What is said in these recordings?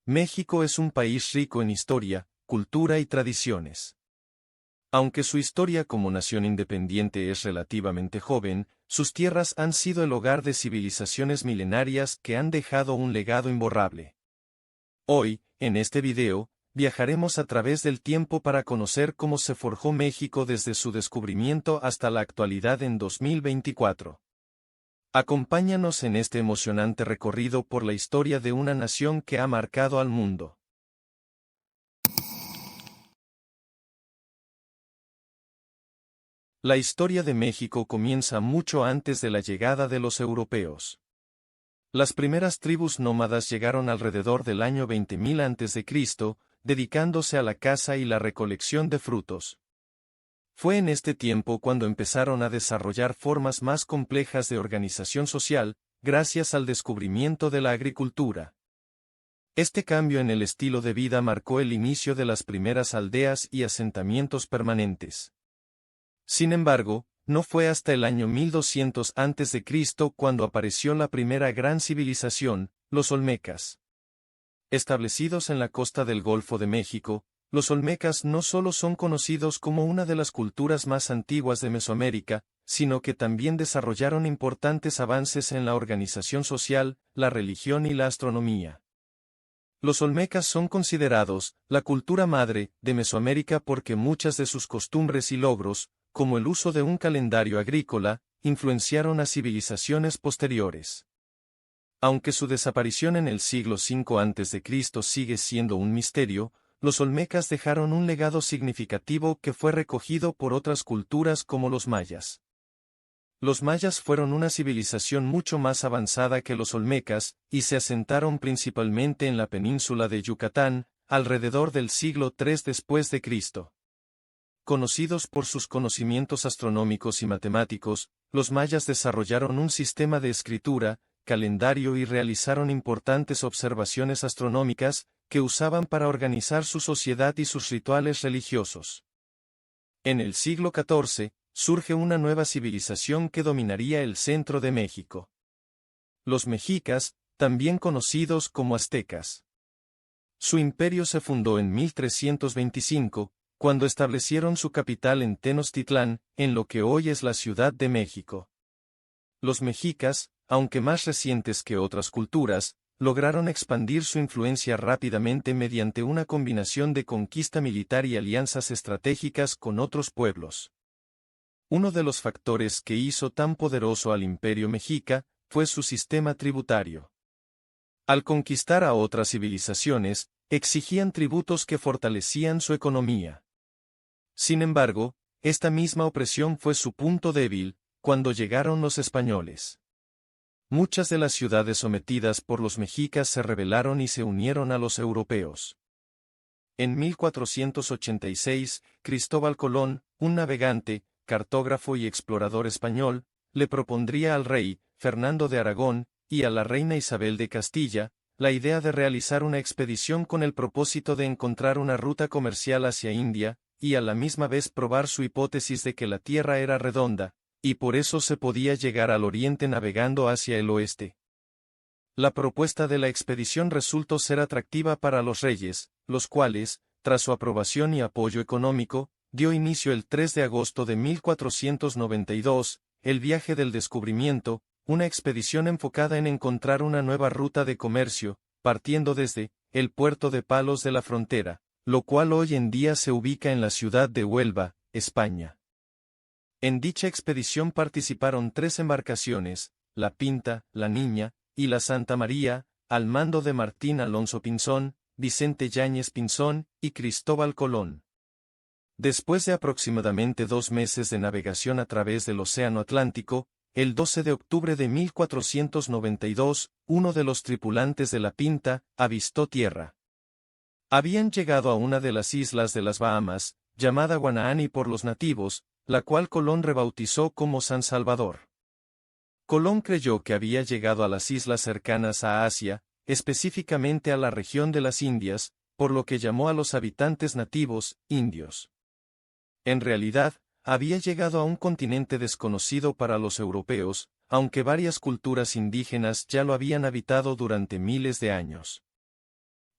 México es un país rico en historia, cultura y tradiciones. Aunque su historia como nación independiente es relativamente joven, sus tierras han sido el hogar de civilizaciones milenarias que han dejado un legado imborrable. Hoy, en este video, viajaremos a través del tiempo para conocer cómo se forjó México desde su descubrimiento hasta la actualidad en 2024. Acompáñanos en este emocionante recorrido por la historia de una nación que ha marcado al mundo. La historia de México comienza mucho antes de la llegada de los europeos. Las primeras tribus nómadas llegaron alrededor del año 20.000 a.C., dedicándose a la caza y la recolección de frutos. Fue en este tiempo cuando empezaron a desarrollar formas más complejas de organización social, gracias al descubrimiento de la agricultura. Este cambio en el estilo de vida marcó el inicio de las primeras aldeas y asentamientos permanentes. Sin embargo, no fue hasta el año 1200 a.C. cuando apareció la primera gran civilización, los olmecas. Establecidos en la costa del Golfo de México, los olmecas no solo son conocidos como una de las culturas más antiguas de Mesoamérica, sino que también desarrollaron importantes avances en la organización social, la religión y la astronomía. Los olmecas son considerados la cultura madre de Mesoamérica porque muchas de sus costumbres y logros, como el uso de un calendario agrícola, influenciaron a civilizaciones posteriores. Aunque su desaparición en el siglo V a.C. sigue siendo un misterio, los olmecas dejaron un legado significativo que fue recogido por otras culturas como los mayas. Los mayas fueron una civilización mucho más avanzada que los olmecas, y se asentaron principalmente en la península de Yucatán, alrededor del siglo III después de Cristo. Conocidos por sus conocimientos astronómicos y matemáticos, los mayas desarrollaron un sistema de escritura, calendario y realizaron importantes observaciones astronómicas, que usaban para organizar su sociedad y sus rituales religiosos. En el siglo XIV, surge una nueva civilización que dominaría el centro de México. Los mexicas, también conocidos como aztecas. Su imperio se fundó en 1325, cuando establecieron su capital en Tenochtitlán, en lo que hoy es la Ciudad de México. Los mexicas, aunque más recientes que otras culturas, lograron expandir su influencia rápidamente mediante una combinación de conquista militar y alianzas estratégicas con otros pueblos. Uno de los factores que hizo tan poderoso al imperio mexica fue su sistema tributario. Al conquistar a otras civilizaciones, exigían tributos que fortalecían su economía. Sin embargo, esta misma opresión fue su punto débil, cuando llegaron los españoles. Muchas de las ciudades sometidas por los mexicas se rebelaron y se unieron a los europeos. En 1486, Cristóbal Colón, un navegante, cartógrafo y explorador español, le propondría al rey, Fernando de Aragón, y a la reina Isabel de Castilla, la idea de realizar una expedición con el propósito de encontrar una ruta comercial hacia India, y a la misma vez probar su hipótesis de que la Tierra era redonda, y por eso se podía llegar al oriente navegando hacia el oeste. La propuesta de la expedición resultó ser atractiva para los reyes, los cuales, tras su aprobación y apoyo económico, dio inicio el 3 de agosto de 1492, el viaje del descubrimiento, una expedición enfocada en encontrar una nueva ruta de comercio, partiendo desde el puerto de Palos de la Frontera, lo cual hoy en día se ubica en la ciudad de Huelva, España. En dicha expedición participaron 3 embarcaciones, la Pinta, la Niña, y la Santa María, al mando de Martín Alonso Pinzón, Vicente Yáñez Pinzón, y Cristóbal Colón. Después de aproximadamente 2 meses de navegación a través del Océano Atlántico, el 12 de octubre de 1492, uno de los tripulantes de la Pinta, avistó tierra. Habían llegado a una de las islas de las Bahamas, llamada Guanaani por los nativos, la cual Colón rebautizó como San Salvador. Colón creyó que había llegado a las islas cercanas a Asia, específicamente a la región de las Indias, por lo que llamó a los habitantes nativos, indios. En realidad, había llegado a un continente desconocido para los europeos, aunque varias culturas indígenas ya lo habían habitado durante miles de años.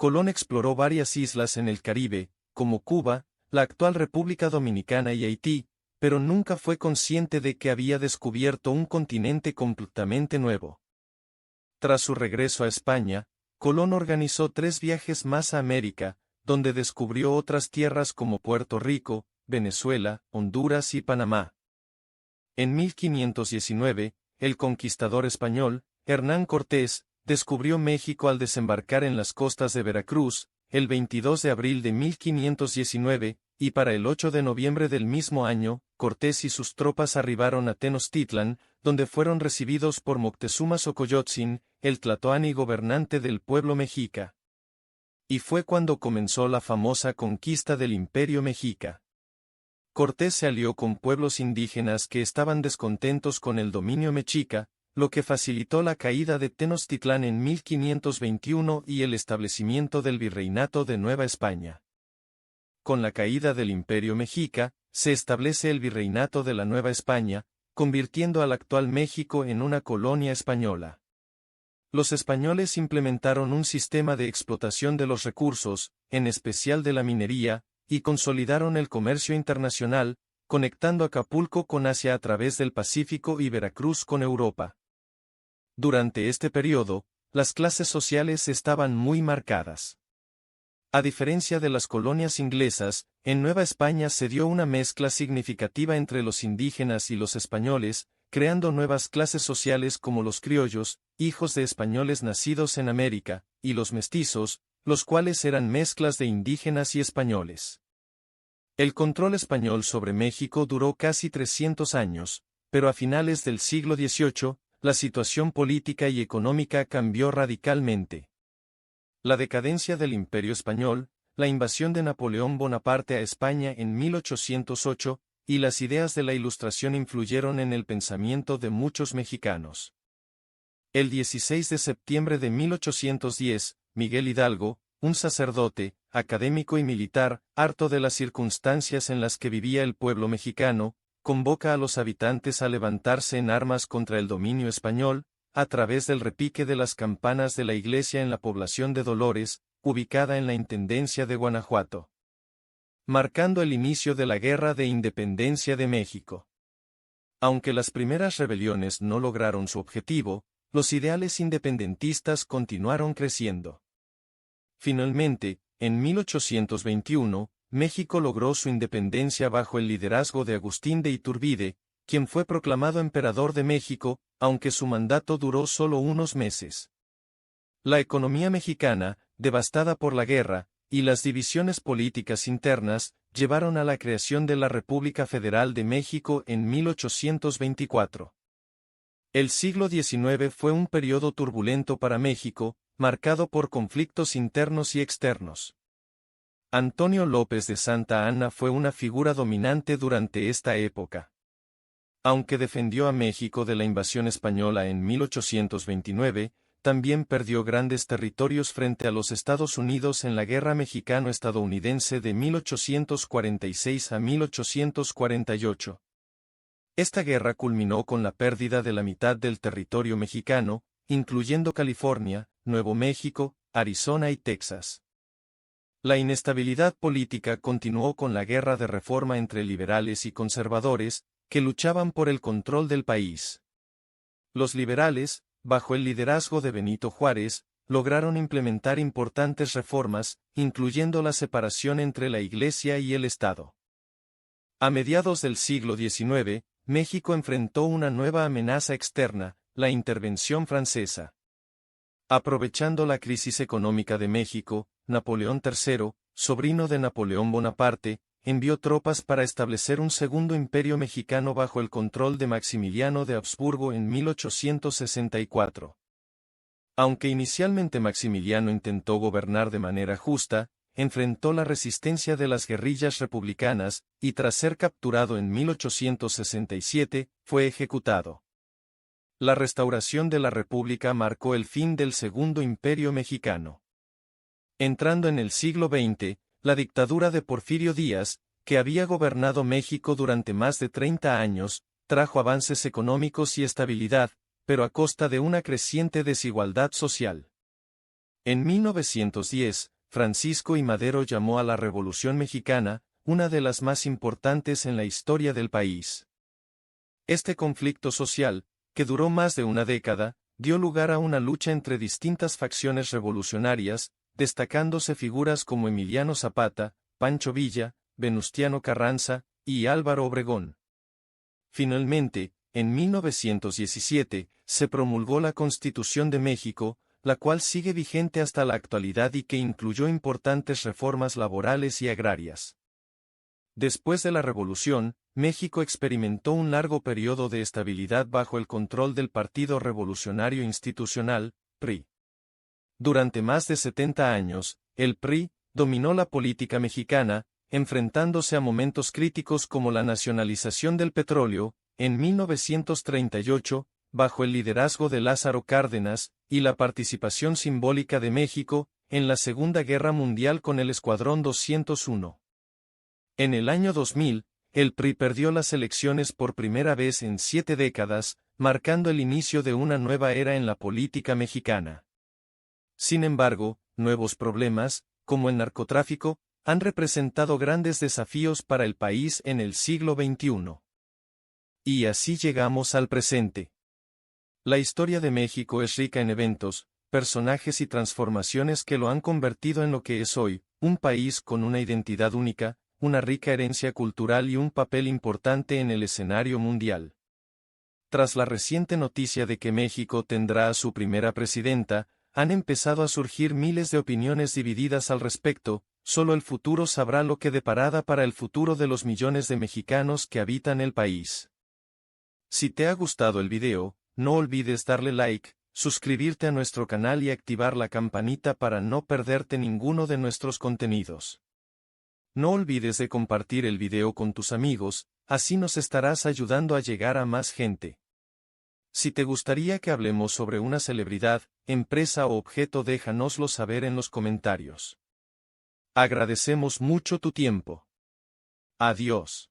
Colón exploró varias islas en el Caribe, como Cuba, la actual República Dominicana y Haití, pero nunca fue consciente de que había descubierto un continente completamente nuevo. Tras su regreso a España, Colón organizó 3 viajes más a América, donde descubrió otras tierras como Puerto Rico, Venezuela, Honduras y Panamá. En 1519, el conquistador español, Hernán Cortés, descubrió México al desembarcar en las costas de Veracruz, el 22 de abril de 1519, y para el 8 de noviembre del mismo año, Cortés y sus tropas arribaron a Tenochtitlan, donde fueron recibidos por Moctezuma Xocoyotzin, el tlatoani gobernante del pueblo mexica. Y fue cuando comenzó la famosa conquista del Imperio Mexica. Cortés se alió con pueblos indígenas que estaban descontentos con el dominio mexica, lo que facilitó la caída de Tenochtitlán en 1521 y el establecimiento del Virreinato de Nueva España. Con la caída del Imperio Mexica, se establece el Virreinato de la Nueva España, convirtiendo al actual México en una colonia española. Los españoles implementaron un sistema de explotación de los recursos, en especial de la minería, y consolidaron el comercio internacional, conectando Acapulco con Asia a través del Pacífico y Veracruz con Europa. Durante este periodo, las clases sociales estaban muy marcadas. A diferencia de las colonias inglesas, en Nueva España se dio una mezcla significativa entre los indígenas y los españoles, creando nuevas clases sociales como los criollos, hijos de españoles nacidos en América, y los mestizos, los cuales eran mezclas de indígenas y españoles. El control español sobre México duró casi 300 años, pero a finales del siglo XVIII, la situación política y económica cambió radicalmente. La decadencia del Imperio Español, la invasión de Napoleón Bonaparte a España en 1808, y las ideas de la Ilustración influyeron en el pensamiento de muchos mexicanos. El 16 de septiembre de 1810, Miguel Hidalgo, un sacerdote, académico y militar, harto de las circunstancias en las que vivía el pueblo mexicano, convoca a los habitantes a levantarse en armas contra el dominio español, a través del repique de las campanas de la iglesia en la población de Dolores, ubicada en la Intendencia de Guanajuato, marcando el inicio de la Guerra de Independencia de México. Aunque las primeras rebeliones no lograron su objetivo, los ideales independentistas continuaron creciendo. Finalmente, en 1821, México logró su independencia bajo el liderazgo de Agustín de Iturbide, quien fue proclamado emperador de México, aunque su mandato duró solo unos meses. La economía mexicana, devastada por la guerra, y las divisiones políticas internas, llevaron a la creación de la República Federal de México en 1824. El siglo XIX fue un periodo turbulento para México, marcado por conflictos internos y externos. Antonio López de Santa Anna fue una figura dominante durante esta época. Aunque defendió a México de la invasión española en 1829, también perdió grandes territorios frente a los Estados Unidos en la Guerra Mexicano-Estadounidense de 1846 a 1848. Esta guerra culminó con la pérdida de la mitad del territorio mexicano, incluyendo California, Nuevo México, Arizona y Texas. La inestabilidad política continuó con la guerra de reforma entre liberales y conservadores, que luchaban por el control del país. Los liberales, bajo el liderazgo de Benito Juárez, lograron implementar importantes reformas, incluyendo la separación entre la Iglesia y el Estado. A mediados del siglo XIX, México enfrentó una nueva amenaza externa, la intervención francesa. Aprovechando la crisis económica de México, Napoleón III, sobrino de Napoleón Bonaparte, envió tropas para establecer un segundo imperio mexicano bajo el control de Maximiliano de Habsburgo en 1864. Aunque inicialmente Maximiliano intentó gobernar de manera justa, enfrentó la resistencia de las guerrillas republicanas, y tras ser capturado en 1867, fue ejecutado. La restauración de la República marcó el fin del Segundo Imperio Mexicano. Entrando en el siglo XX, la dictadura de Porfirio Díaz, que había gobernado México durante más de 30 años, trajo avances económicos y estabilidad, pero a costa de una creciente desigualdad social. En 1910, Francisco I. Madero llamó a la Revolución Mexicana, una de las más importantes en la historia del país. Este conflicto social, que duró más de una década, dio lugar a una lucha entre distintas facciones revolucionarias, destacándose figuras como Emiliano Zapata, Pancho Villa, Venustiano Carranza, y Álvaro Obregón. Finalmente, en 1917, se promulgó la Constitución de México, la cual sigue vigente hasta la actualidad y que incluyó importantes reformas laborales y agrarias. Después de la Revolución, México experimentó un largo periodo de estabilidad bajo el control del Partido Revolucionario Institucional, PRI. Durante más de 70 años, el PRI dominó la política mexicana, enfrentándose a momentos críticos como la nacionalización del petróleo, en 1938, bajo el liderazgo de Lázaro Cárdenas, y la participación simbólica de México, en la Segunda Guerra Mundial con el Escuadrón 201. En el año 2000, el PRI perdió las elecciones por primera vez en 7 décadas, marcando el inicio de una nueva era en la política mexicana. Sin embargo, nuevos problemas, como el narcotráfico, han representado grandes desafíos para el país en el siglo XXI. Y así llegamos al presente. La historia de México es rica en eventos, personajes y transformaciones que lo han convertido en lo que es hoy, un país con una identidad única, una rica herencia cultural y un papel importante en el escenario mundial. Tras la reciente noticia de que México tendrá a su primera presidenta, han empezado a surgir miles de opiniones divididas al respecto. Solo el futuro sabrá lo que deparada para el futuro de los millones de mexicanos que habitan el país. Si te ha gustado el video, no olvides darle like, suscribirte a nuestro canal y activar la campanita para no perderte ninguno de nuestros contenidos. No olvides de compartir el video con tus amigos, así nos estarás ayudando a llegar a más gente. Si te gustaría que hablemos sobre una celebridad, empresa o objeto, déjanoslo saber en los comentarios. Agradecemos mucho tu tiempo. Adiós.